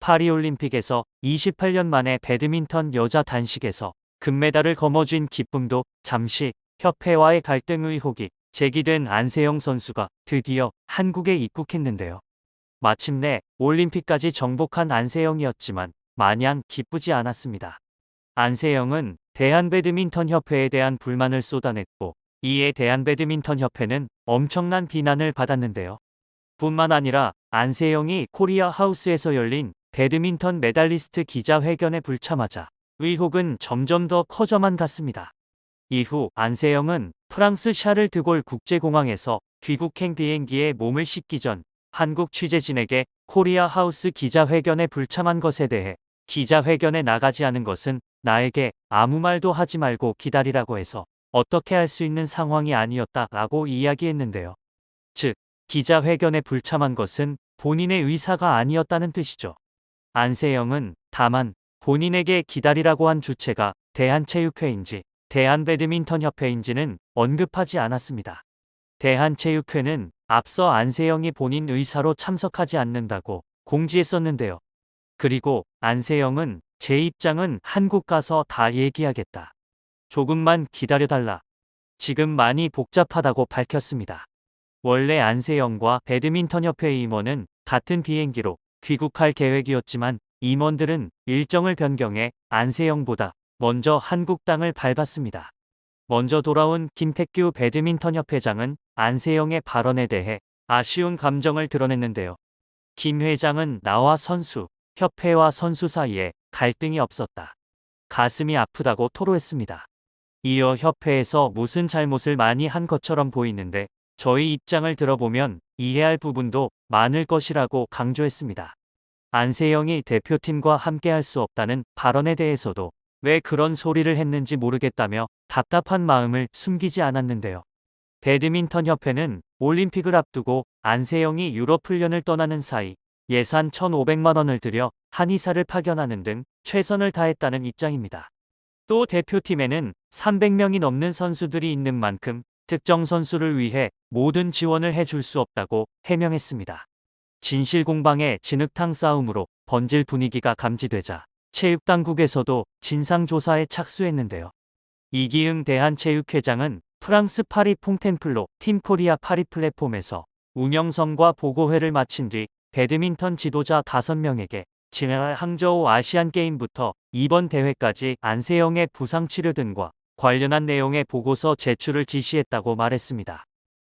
파리올림픽에서 28년 만에 배드민턴 여자 단식에서 금메달을 거머쥔 기쁨도 잠시 협회와의 갈등 의혹이 제기된 안세영 선수가 드디어 한국에 입국했는데요. 마침내 올림픽까지 정복한 안세영이었지만 마냥 기쁘지 않았습니다. 안세영은 대한배드민턴협회에 대한 불만을 쏟아냈고 이에 대한배드민턴협회는 엄청난 비난을 받았는데요. 뿐만 아니라 안세영이 코리아 하우스에서 열린 배드민턴 메달리스트 기자회견에 불참하자 의혹은 점점 더 커져만 갔습니다. 이후 안세영은 프랑스 샤를 드골 국제공항에서 귀국행 비행기에 몸을 싣기 전 한국 취재진에게 코리아 하우스 기자회견에 불참한 것에 대해 기자회견에 나가지 않은 것은 나에게 아무 말도 하지 말고 기다리라고 해서 어떻게 할 수 있는 상황이 아니었다라고 이야기했는데요. 즉, 기자회견에 불참한 것은 본인의 의사가 아니었다는 뜻이죠. 안세영은 다만 본인에게 기다리라고 한 주체가 대한체육회인지 대한배드민턴협회인지는 언급하지 않았습니다. 대한체육회는 앞서 안세영이 본인 의사로 참석하지 않는다고 공지했었는데요. 그리고 안세영은 제 입장은 한국 가서 다 얘기하겠다. 조금만 기다려달라. 지금 많이 복잡하다고 밝혔습니다. 원래 안세영과 배드민턴협회 임원은 같은 비행기로 귀국할 계획이었지만 임원들은 일정을 변경해 안세영보다 먼저 한국 땅을 밟았습니다. 먼저 돌아온 김택규 배드민턴협회장은 안세영의 발언에 대해 아쉬운 감정을 드러냈는데요. 김 회장은 나와 선수, 협회와 선수 사이에 갈등이 없었다. 가슴이 아프다고 토로했습니다. 이어 협회에서 무슨 잘못을 많이 한 것처럼 보이는데 저희 입장을 들어보면 이해할 부분도 많을 것이라고 강조했습니다. 안세영이 대표팀과 함께할 수 없다는 발언에 대해서도 왜 그런 소리를 했는지 모르겠다며 답답한 마음을 숨기지 않았는데요. 배드민턴협회는 올림픽을 앞두고 안세영이 유럽 훈련을 떠나는 사이 예산 1,500만 원을 들여 한의사를 파견하는 등 최선을 다했다는 입장입니다. 또 대표팀에는 300명이 넘는 선수들이 있는 만큼 특정 선수를 위해 모든 지원을 해줄 수 없다고 해명했습니다. 진실공방의 진흙탕 싸움으로 번질 분위기가 감지되자 체육당국에서도 진상조사에 착수했는데요. 이기흥 대한체육회장은 프랑스 파리 퐁텐플로 팀코리아 파리 플랫폼에서 운영성과 보고회를 마친 뒤 배드민턴 지도자 5명에게 지난해 항저우 아시안게임부터 이번 대회까지 안세영의 부상치료 등과 관련한 내용의 보고서 제출을 지시했다고 말했습니다.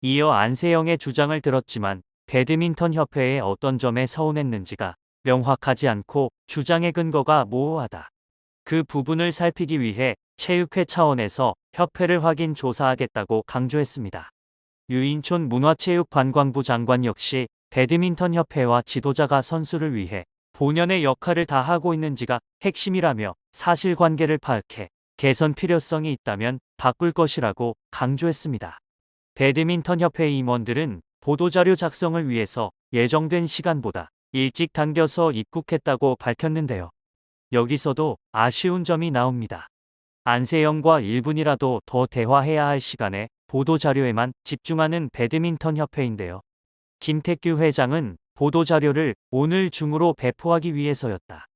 이어 안세영의 주장을 들었지만 배드민턴협회의 어떤 점에 서운했는지가 명확하지 않고 주장의 근거가 모호하다. 그 부분을 살피기 위해 체육회 차원에서 협회를 확인 조사하겠다고 강조했습니다. 유인촌 문화체육관광부 장관 역시 배드민턴협회와 지도자가 선수를 위해 본연의 역할을 다하고 있는지가 핵심이라며 사실관계를 파악해 개선 필요성이 있다면 바꿀 것이라고 강조했습니다. 배드민턴협회 임원들은 보도자료 작성을 위해서 예정된 시간보다 일찍 당겨서 입국했다고 밝혔는데요. 여기서도 아쉬운 점이 나옵니다. 안세영과 1분이라도 더 대화해야 할 시간에 보도자료에만 집중하는 배드민턴협회인데요. 김택규 회장은 보도자료를 오늘 중으로 배포하기 위해서였다.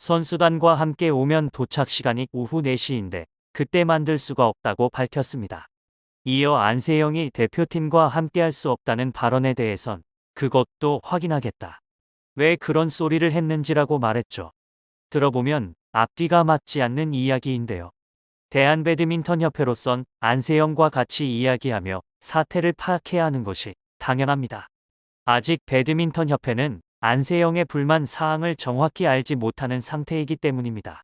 선수단과 함께 오면 도착 시간이 오후 4시인데 그때 만들 수가 없다고 밝혔습니다. 이어 안세영이 대표팀과 함께할 수 없다는 발언에 대해선 그것도 확인하겠다. 왜 그런 소리를 했는지라고 말했죠. 들어보면 앞뒤가 맞지 않는 이야기인데요. 대한배드민턴협회로선 안세영과 같이 이야기하며 사태를 파악해야 하는 것이 당연합니다. 아직 배드민턴협회는 안세영의 불만 사항을 정확히 알지 못하는 상태이기 때문입니다.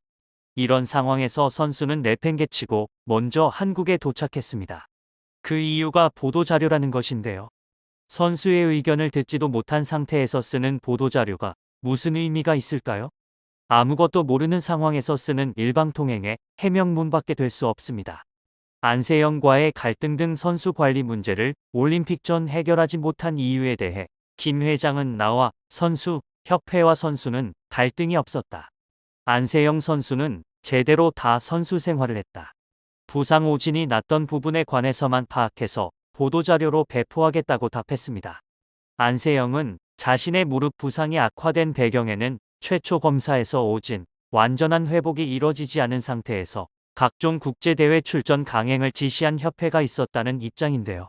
이런 상황에서 선수는 내팽개치고 먼저 한국에 도착했습니다. 그 이유가 보도자료라는 것인데요. 선수의 의견을 듣지도 못한 상태에서 쓰는 보도자료가 무슨 의미가 있을까요? 아무것도 모르는 상황에서 쓰는 일방통행의 해명문밖에 될 수 없습니다. 안세영과의 갈등 등 선수 관리 문제를 올림픽 전 해결하지 못한 이유에 대해 김 회장은 나와 선수, 협회와 선수는 갈등이 없었다. 안세영 선수는 제대로 다 선수 생활을 했다. 부상 오진이 났던 부분에 관해서만 파악해서 보도자료로 배포하겠다고 답했습니다. 안세영은 자신의 무릎 부상이 악화된 배경에는 최초 검사에서 오진 완전한 회복이 이뤄지지 않은 상태에서 각종 국제대회 출전 강행을 지시한 협회가 있었다는 입장인데요.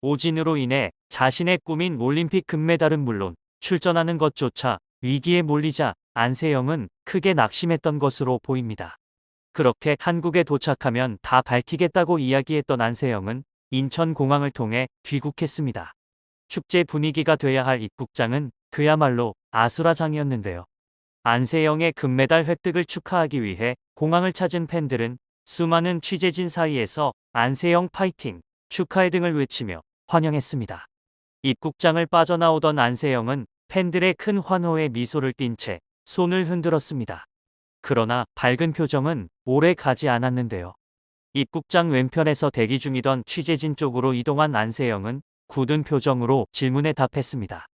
오진으로 인해 자신의 꿈인 올림픽 금메달은 물론 출전하는 것조차 위기에 몰리자 안세영은 크게 낙심했던 것으로 보입니다. 그렇게 한국에 도착하면 다 밝히겠다고 이야기했던 안세영은 인천공항을 통해 귀국했습니다. 축제 분위기가 돼야 할 입국장은 그야말로 아수라장이었는데요. 안세영의 금메달 획득을 축하하기 위해 공항을 찾은 팬들은 수많은 취재진 사이에서 안세영 파이팅, 축하해 등을 외치며 환영했습니다. 입국장을 빠져나오던 안세영은 팬들의 큰 환호에 미소를 띤 채 손을 흔들었습니다. 그러나 밝은 표정은 오래 가지 않았는데요. 입국장 왼편에서 대기 중이던 취재진 쪽으로 이동한 안세영은 굳은 표정으로 질문에 답했습니다.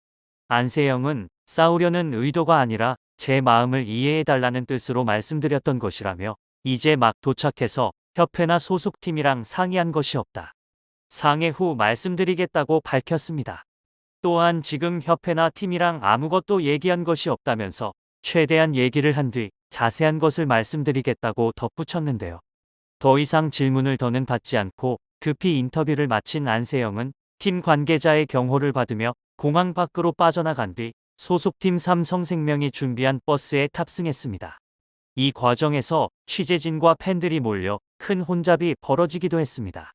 안세영은 싸우려는 의도가 아니라 제 마음을 이해해달라는 뜻으로 말씀드렸던 것이라며 이제 막 도착해서 협회나 소속팀이랑 상의한 것이 없다. 상해 후 말씀드리겠다고 밝혔습니다. 또한 지금 협회나 팀이랑 아무것도 얘기한 것이 없다면서 최대한 얘기를 한 뒤 자세한 것을 말씀드리겠다고 덧붙였는데요. 더 이상 질문을 더는 받지 않고 급히 인터뷰를 마친 안세영은 팀 관계자의 경호를 받으며 공항 밖으로 빠져나간 뒤 소속팀 삼성생명이 준비한 버스에 탑승했습니다. 이 과정에서 취재진과 팬들이 몰려 큰 혼잡이 벌어지기도 했습니다.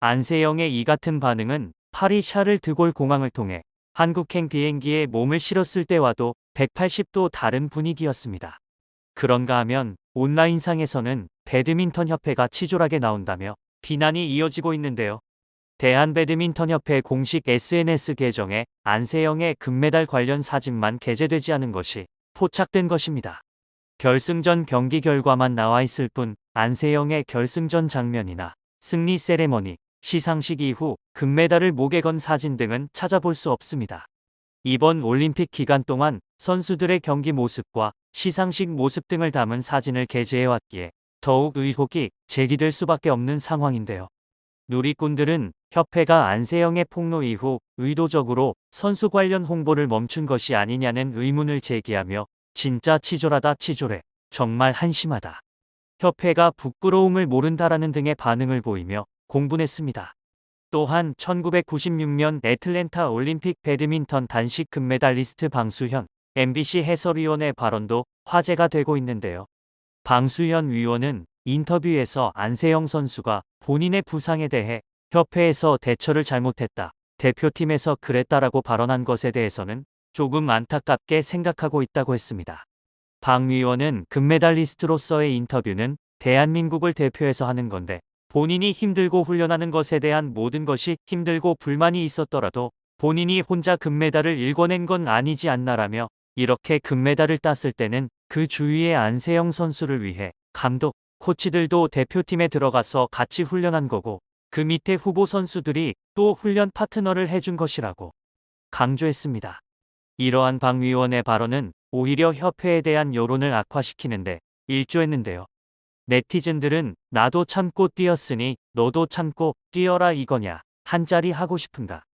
안세영의 이 같은 반응은 파리 샤를 드골 공항을 통해 한국행 비행기에 몸을 실었을 때와도 180도 다른 분위기였습니다. 그런가 하면 온라인상에서는 배드민턴협회가 치졸하게 나온다며 비난이 이어지고 있는데요. 대한배드민턴협회 공식 SNS 계정에 안세영의 금메달 관련 사진만 게재되지 않은 것이 포착된 것입니다. 결승전 경기 결과만 나와 있을 뿐 안세영의 결승전 장면이나 승리 세레머니, 시상식 이후 금메달을 목에 건 사진 등은 찾아볼 수 없습니다. 이번 올림픽 기간 동안 선수들의 경기 모습과 시상식 모습 등을 담은 사진을 게재해왔기에 더욱 의혹이 제기될 수밖에 없는 상황인데요. 누리꾼들은 협회가 안세영의 폭로 이후 의도적으로 선수 관련 홍보를 멈춘 것이 아니냐는 의문을 제기하며 진짜 치졸하다 치졸해, 정말 한심하다. 협회가 부끄러움을 모른다라는 등의 반응을 보이며 공분했습니다. 또한 1996년 애틀랜타 올림픽 배드민턴 단식 금메달리스트 방수현 MBC 해설위원의 발언도 화제가 되고 있는데요. 방수현 위원은 인터뷰에서 안세영 선수가 본인의 부상에 대해 협회에서 대처를 잘못했다, 대표팀에서 그랬다라고 발언한 것에 대해서는 조금 안타깝게 생각하고 있다고 했습니다. 방 위원은 금메달리스트로서의 인터뷰는 대한민국을 대표해서 하는 건데 본인이 힘들고 훈련하는 것에 대한 모든 것이 힘들고 불만이 있었더라도 본인이 혼자 금메달을 일궈낸 건 아니지 않나라며 이렇게 금메달을 땄을 때는 그 주위의 안세영 선수를 위해 감독, 코치들도 대표팀에 들어가서 같이 훈련한 거고 그 밑에 후보 선수들이 또 훈련 파트너를 해준 것이라고 강조했습니다. 이러한 방 위원의 발언은 오히려 협회에 대한 여론을 악화시키는데 일조했는데요. 네티즌들은 나도 참고 뛰었으니 너도 참고 뛰어라 이거냐, 한자리 하고 싶은가.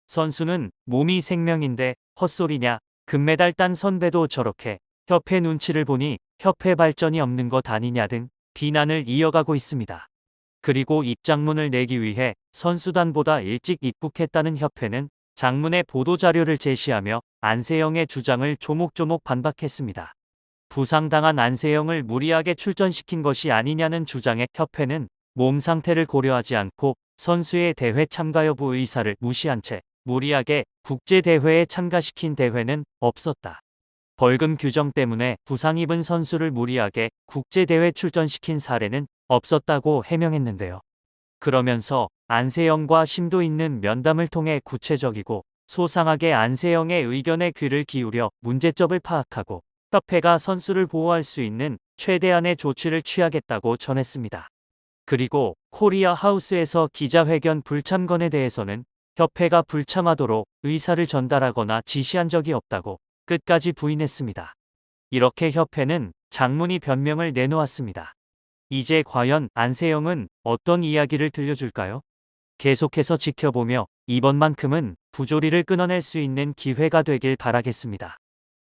선수는 몸이 생명인데 헛소리냐, 금메달 딴 선배도 저렇게 협회 눈치를 보니 협회 발전이 없는 것 아니냐 등 비난을 이어가고 있습니다. 그리고 입장문을 내기 위해 선수단보다 일찍 입국했다는 협회는 장문의 보도자료를 제시하며 안세영의 주장을 조목조목 반박했습니다. 부상당한 안세영을 무리하게 출전시킨 것이 아니냐는 주장에 협회는 몸 상태를 고려하지 않고 선수의 대회 참가 여부 의사를 무시한 채 무리하게 국제대회에 참가시킨 대회는 없었다. 벌금 규정 때문에 부상 입은 선수를 무리하게 국제대회 출전시킨 사례는 없었다고 해명했는데요. 그러면서 안세영과 심도 있는 면담을 통해 구체적이고 소상하게 안세영의 의견에 귀를 기울여 문제점을 파악하고 협회가 선수를 보호할 수 있는 최대한의 조치를 취하겠다고 전했습니다. 그리고 코리아 하우스에서 기자회견 불참건에 대해서는 협회가 불참하도록 의사를 전달하거나 지시한 적이 없다고 끝까지 부인했습니다. 이렇게 협회는 장문의 변명을 내놓았습니다. 이제 과연 안세영은 어떤 이야기를 들려줄까요? 계속해서 지켜보며 이번만큼은 부조리를 끊어낼 수 있는 기회가 되길 바라겠습니다.